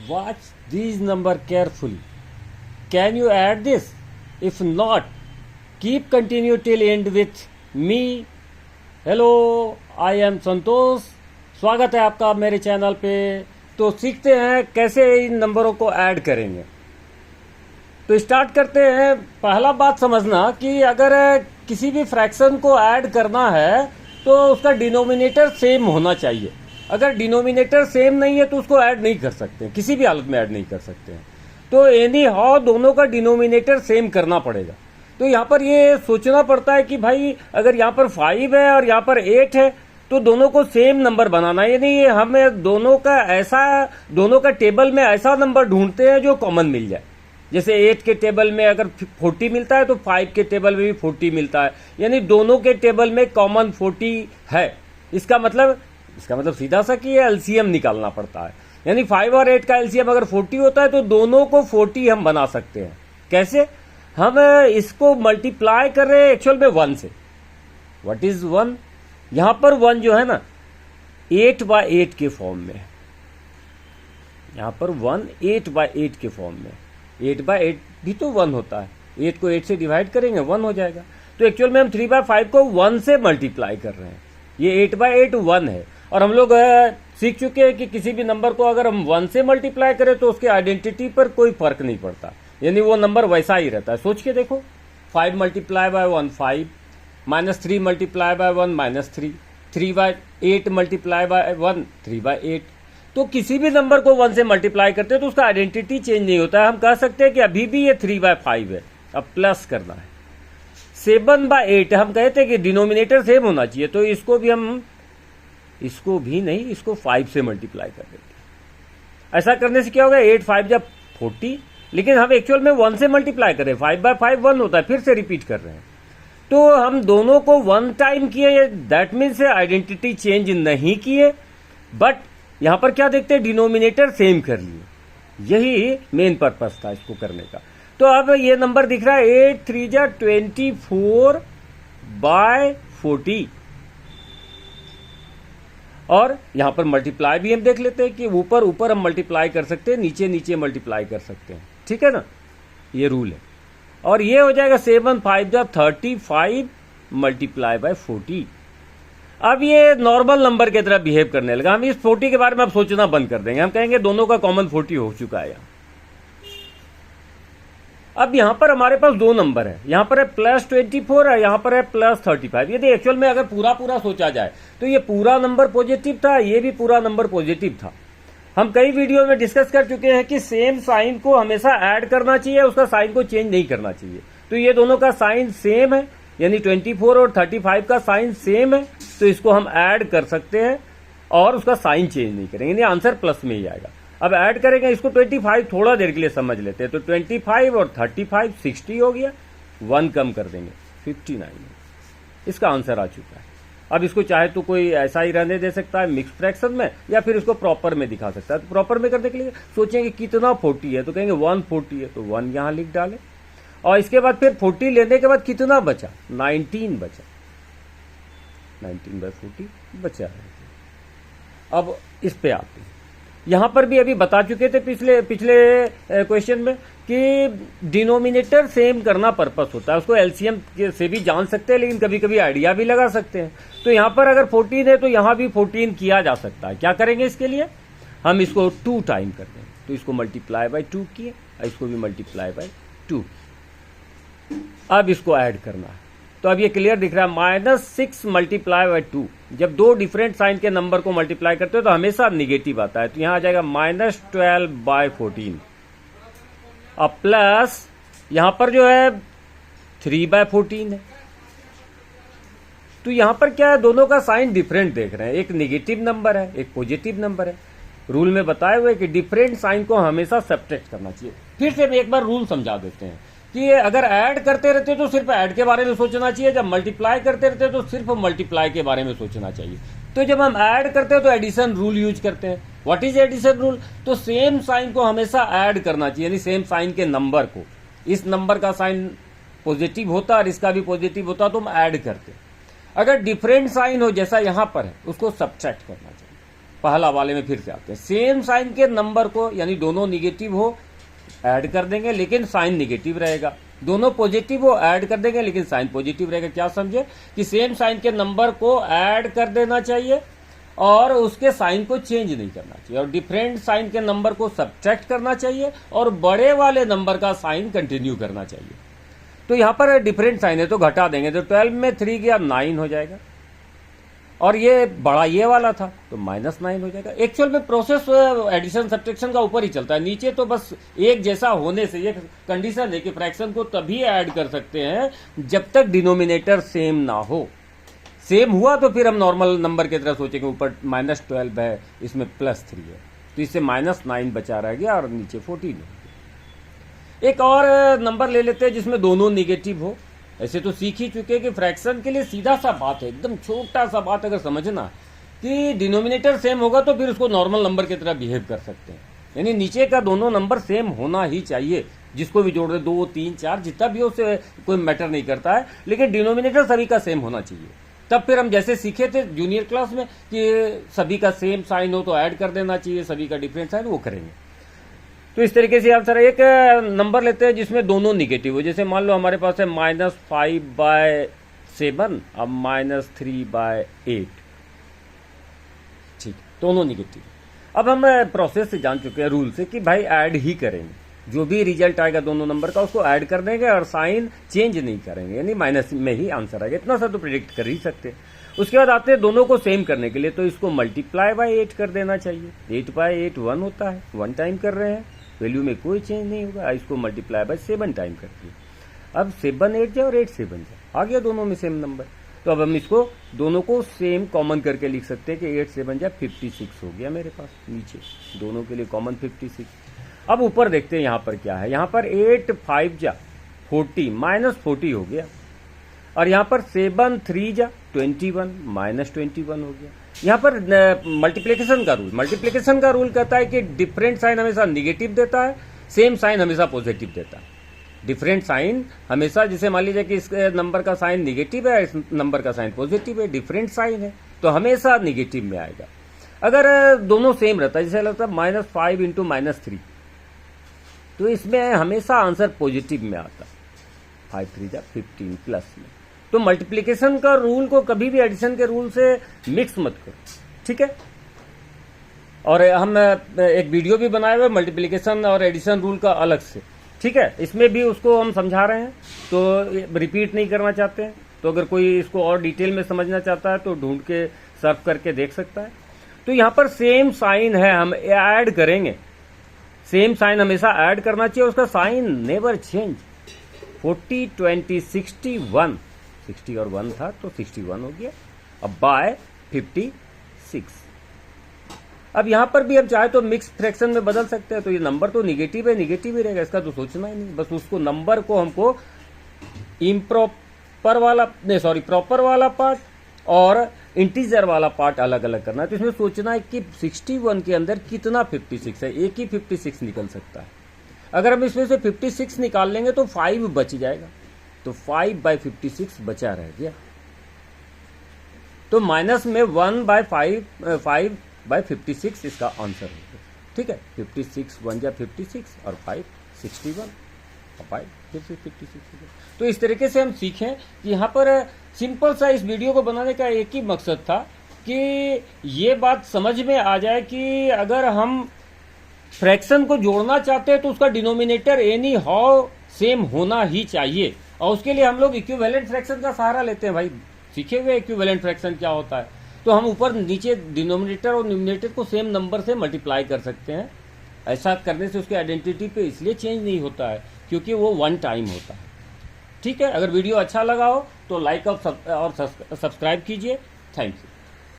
Watch these number carefully. Can you add this? If not, keep continue till end with me. Hello, I am संतोष. स्वागत है आपका मेरे channel पे। तो सीखते हैं कैसे इन नंबरों को ऐड करेंगे। तो स्टार्ट करते हैं। पहला बात समझना कि अगर किसी भी फ्रैक्शन को ऐड करना है तो उसका डिनोमिनेटर सेम होना चाहिए। अगर डिनोमिनेटर सेम नहीं है तो उसको ऐड नहीं कर सकते, किसी भी हालत में ऐड नहीं कर सकते हैं। तो एनी हाउ दोनों का डिनोमिनेटर सेम करना पड़ेगा। तो यहाँ पर ये सोचना पड़ता है कि भाई अगर यहाँ पर 5 है और यहाँ पर 8 है तो दोनों को सेम नंबर बनाना है, यानी हमें दोनों का टेबल में ऐसा नंबर ढूंढते हैं जो कॉमन मिल जाए। जैसे 8 के टेबल में अगर 40 मिलता है तो 5 के टेबल में भी 40 मिलता है, यानी दोनों के टेबल में कॉमन 40 है। इसका मतलब सीधा सा कि एलसीएम निकालना पड़ता है, यानी 5 और 8 का एलसीएम अगर 40 होता है तो दोनों को 40 हम बना सकते हैं। कैसे? हम इसको मल्टीप्लाई कर रहे हैं एक्चुअल में 1 से। What is 1? यहां पर 1 जो है ना 8/8 के फॉर्म में, यहां पर 1 8/8 के फॉर्म में। 8/8 भी तो 1 होता है, 8 को 8 से डिवाइड करेंगे 1 हो जाएगा। तो एक्चुअल में हम 3/5 को 1 से मल्टीप्लाई कर रहे हैं। ये 8/8 1 है। और हम लोग सीख चुके हैं कि किसी भी नंबर को अगर हम 1 से मल्टीप्लाई करें तो उसके आइडेंटिटी पर कोई फर्क नहीं पड़ता, यानी वो नंबर वैसा ही रहता है। सोच के देखो, 5 multiply by 1 5, -3 multiply by 1 -3, 3/8 multiply by 1 3/8। तो किसी भी नंबर को 1 से मल्टीप्लाई करते हैं तो उसका आइडेंटिटी चेंज नहीं होता है। हम कह सकते हैं कि अभी भी ये 3/5 है, अब प्लस करना है। 7/8 हम कहते हैं कि डिनोमिनेटर सेम होना चाहिए, तो इसको भी 5 से मल्टीप्लाई कर देते हैं। ऐसा करने से क्या होगा, 8 5 जब 40, लेकिन हम एक्चुअल में 1 से मल्टीप्लाई कर रहे हैं। 5/5 1 होता है, फिर से रिपीट कर रहे हैं। तो हम दोनों को 1 टाइम किए, दैट मीन्स आइडेंटिटी चेंज नहीं किए, बट यहां पर क्या देखते हैं, डिनोमिनेटर सेम कर लिए। यही मेन पर्पस था इसको करने का। तो अब ये नंबर दिख रहा है 8 3 जा 24/40। और यहां पर मल्टीप्लाई भी हम देख लेते हैं कि ऊपर ऊपर हम मल्टीप्लाई कर सकते हैं, नीचे नीचे मल्टीप्लाई कर सकते हैं। ठीक है ना, ये रूल है। और ये हो जाएगा 7 5 जा 35 मल्टीप्लाई बाय 40। अब ये नॉर्मल नंबर की तरह बिहेव करने लगा। हम इस 40 के बारे में अब सोचना बंद कर देंगे। हम कहेंगे दोनों का कॉमन 40 हो चुका है यहाँ। अब यहां पर हमारे पास 2 नंबर है, यहां पर है +24 है, यहां पर है +35। यदि एक्चुअल में अगर पूरा सोचा जाए तो ये पूरा नंबर पॉजिटिव था, ये भी पूरा नंबर पॉजिटिव था। हम कई वीडियो में डिस्कस कर चुके हैं कि सेम साइन को हमेशा ऐड करना चाहिए, उसका साइन को चेंज नहीं करना चाहिए। तो ये दोनों का साइन सेम है, यानी 24 और 35 का साइन सेम है, तो इसको हम ऐड कर सकते हैं और उसका साइन चेंज नहीं करेंगे, यानी आंसर प्लस में ही आएगा। अब ऐड करेंगे इसको 25, थोड़ा देर के लिए समझ लेते हैं। तो 25 और 35 60 हो गया, 1 कम कर देंगे 59। इसका आंसर आ चुका है। अब इसको चाहे तो कोई ऐसा ही रहने दे सकता है मिक्स फ्रैक्शन में, या फिर इसको प्रॉपर में दिखा सकता है। तो प्रॉपर में करने के लिए सोचेंगे कितना 40 है, तो कहेंगे 140 है, तो 1 यहां लिख डालें। और इसके बाद फिर 40 लेने के बाद कितना बचा, 19 बचा, 19/40 बचा है। अब इस पे आते हैं। यहां पर भी अभी बता चुके थे पिछले क्वेश्चन में कि डिनोमिनेटर सेम करना पर्पस होता है। उसको एलसीएम से भी जान सकते हैं, लेकिन कभी कभी आइडिया भी लगा सकते हैं। तो यहां पर अगर 14 है तो यहां भी 14 किया जा सकता है। क्या करेंगे इसके लिए, हम इसको 2 टाइम कर दें, तो इसको मल्टीप्लाई बाय 2 किए, इसको भी मल्टीप्लाई बाय 2। अब इसको ऐड करना है, तो अब ये क्लियर दिख रहा है -6 मल्टीप्लाई बाय 2। जब 2 डिफरेंट साइन के नंबर को मल्टीप्लाई करते हो तो हमेशा निगेटिव आता है, तो यहां आ जाएगा -12/14। अब प्लस यहां पर जो है 3/14 है। तो यहां पर क्या है, दोनों का साइन डिफरेंट देख रहे हैं, एक निगेटिव नंबर है, एक पॉजिटिव नंबर है। रूल में बताए हुए कि डिफरेंट साइन को हमेशा सब्ट्रैक्ट करना चाहिए। फिर से एक बार रूल समझा देते हैं कि अगर ऐड करते रहते तो सिर्फ ऐड के बारे में सोचना चाहिए, जब मल्टीप्लाई करते रहते तो सिर्फ मल्टीप्लाई के बारे में सोचना चाहिए। तो जब हम ऐड करते हैं तो एडिशन रूल यूज करते हैं। What is addition rule? तो सेम साइन को हमेशा ऐड करना चाहिए, यानी सेम साइन के नंबर को, इस नंबर का साइन पॉजिटिव होता और इसका भी पॉजिटिव होता तो हम ऐड करते। अगर डिफरेंट साइन हो जैसा यहां पर है उसको सब्ट्रैक्ट करना चाहिए। पहला वाले में फिर से आते हैं। सेम साइन के नंबर को, यानी दोनों निगेटिव हो, ऐड कर देंगे लेकिन साइन निगेटिव रहेगा। दोनों पॉजिटिव हो, ऐड कर देंगे लेकिन साइन पॉजिटिव रहेगा। क्या समझे कि सेम साइन के नंबर को ऐड कर देना चाहिए और उसके साइन को चेंज नहीं करना चाहिए, और डिफरेंट साइन के नंबर को सब्ट्रैक्ट करना चाहिए और बड़े वाले नंबर का साइन कंटिन्यू करना चाहिए। तो यहां पर डिफरेंट साइन है तो घटा देंगे, तो 12 में 3 गया 9 हो जाएगा, और ये बड़ा ये वाला था तो -9 हो जाएगा। एक्चुअल में प्रोसेस एडिशन सब्ट्रैक्शन का ऊपर ही चलता है, नीचे तो बस एक जैसा होने से ये कंडीशन है कि फ्रैक्शन को तभी ऐड कर सकते हैं जब तक डिनोमिनेटर सेम ना हो। सेम हुआ तो फिर हम नॉर्मल नंबर की तरह सोचेंगे, ऊपर -12 है, इसमें +3 है, तो इससे -9 बचा रह गया और नीचे 14 है। एक और नंबर ले लेते हैं जिसमें दोनों निगेटिव हो। ऐसे तो सीख ही चुके कि फ्रैक्शन के लिए सीधा सा बात है, एकदम छोटा सा बात अगर समझना कि डिनोमिनेटर सेम होगा तो फिर उसको नॉर्मल नंबर की तरह बिहेव कर सकते हैं, यानी नीचे का दोनों नंबर सेम होना ही चाहिए। जिसको भी जोड़ दे 2, 3, 4 जितना भी हो, उससे कोई मैटर नहीं करता है, लेकिन डिनोमिनेटर सभी का सेम होना चाहिए। तब फिर हम जैसे सीखे थे जूनियर क्लास में कि सभी का सेम साइन हो तो ऐड कर देना चाहिए, सभी का डिफरेंट साइन वो करेंगे। तो इस तरीके से आंसर है। एक नंबर लेते हैं जिसमें दोनों निगेटिव हो, जैसे मान लो हमारे पास है -5/7 अब -3/8, ठीक, दोनों निगेटिव। अब हम प्रोसेस से जान चुके हैं, रूल से, कि भाई ऐड ही करेंगे, जो भी रिजल्ट आएगा दोनों नंबर का उसको ऐड कर देंगे और साइन चेंज नहीं करेंगे, यानी माइनस में ही आंसर आएगा। इतना सा तो प्रिडिक्ट कर ही सकते हैं। उसके बाद आते हैं दोनों को सेम करने के लिए, तो इसको मल्टीप्लाई बाय 8 कर देना चाहिए। 8/8 1 होता है, 1 टाइम कर रहे हैं, वैल्यू में कोई चेंज नहीं होगा। इसको मल्टीप्लाई बाय 7 टाइम कर दिए, अब 7 8 जाए और 8 7 जाए, आ गया दोनों में सेम नंबर। तो अब हम इसको दोनों को सेम कॉमन करके लिख सकते हैं कि 8 7 जाए 56 हो गया मेरे पास, नीचे दोनों के लिए कॉमन 56। अब ऊपर देखते हैं यहाँ पर क्या है। यहाँ पर 8 5 जा 40 -40 हो गया, और यहाँ पर 7 3 जा 21 -21 हो गया। यहाँ पर मल्टीप्लिकेशन का रूल कहता है कि डिफरेंट साइन हमेशा निगेटिव देता है, सेम साइन हमेशा पॉजिटिव देता है। डिफरेंट साइन हमेशा, जैसे मान लीजिए कि इस नंबर का साइन निगेटिव है, इस नंबर का साइन पॉजिटिव है, डिफरेंट साइन है तो हमेशा निगेटिव में आएगा। अगर दोनों सेम रहता है, जैसे लगता है -5 × -3, तो इसमें हमेशा आंसर पॉजिटिव में आता है, 5 3 जा 15 प्लस में। तो मल्टीप्लिकेशन का रूल को कभी भी एडिशन के रूल से मिक्स मत करो, ठीक है। और हम एक वीडियो भी बनाए हुए मल्टीप्लिकेशन और एडिशन रूल का अलग से, ठीक है, इसमें भी उसको हम समझा रहे हैं, तो रिपीट नहीं करना चाहते हैं। तो अगर कोई इसको और डिटेल में समझना चाहता है तो ढूंढ के सर्च करके देख सकता है। तो यहाँ पर सेम साइन है, हम ऐड करेंगे, सेम साइन हमेशा ऐड करना चाहिए, उसका साइन नेवर चेंज। 40 20 61, 60 और 1 था तो 61 हो गया, अब बाय 56। अब यहां पर भी हम चाहे तो मिक्स फ्रैक्शन में बदल सकते हैं, तो ये नंबर तो निगेटिव है, निगेटिव ही रहेगा, इसका तो सोचना ही नहीं। बस उसको नंबर को हमको प्रॉपर वाला पार्ट और इंटीजर वाला पार्ट अलग अलग करना है। तो इसमें सोचना है कि 61 के अंदर कितना 56 है, एक ही 56 निकल सकता है। अगर हम इसमें से 56 निकाल लेंगे तो 5 बच जाएगा, तो 5/56 बचा रह गया। तो माइनस में 1/5/56 इसका आंसर होगा, ठीक है। 56 1 जा 56 और 5 61 और 5 फिर से 56 हो गया। तो इस तरीके से हम सीखें कि यहाँ पर सिंपल सा इस वीडियो को बनाने का एक ही मकसद था कि ये बात समझ में आ जाए कि अगर हम फ्रैक्शन को जोड़ना चाहते हैं तो उसका डिनोमिनेटर एनी हाउ सेम होना ही चाहिए, और उसके लिए हम लोग इक्विवेलेंट फ्रैक्शन का सहारा लेते हैं। भाई सीखे हुए इक्विवेलेंट फ्रैक्शन क्या होता है, तो हम ऊपर नीचे डिनोमिनेटर और न्यूमिनेटर को सेम नंबर से मल्टीप्लाई कर सकते हैं। ऐसा करने से उसके आइडेंटिटी पे इसलिए चेंज नहीं होता है क्योंकि वो 1 टाइम होता है, ठीक है। अगर वीडियो अच्छा लगा हो तो लाइक और सब्सक्राइब कीजिए। Thank you.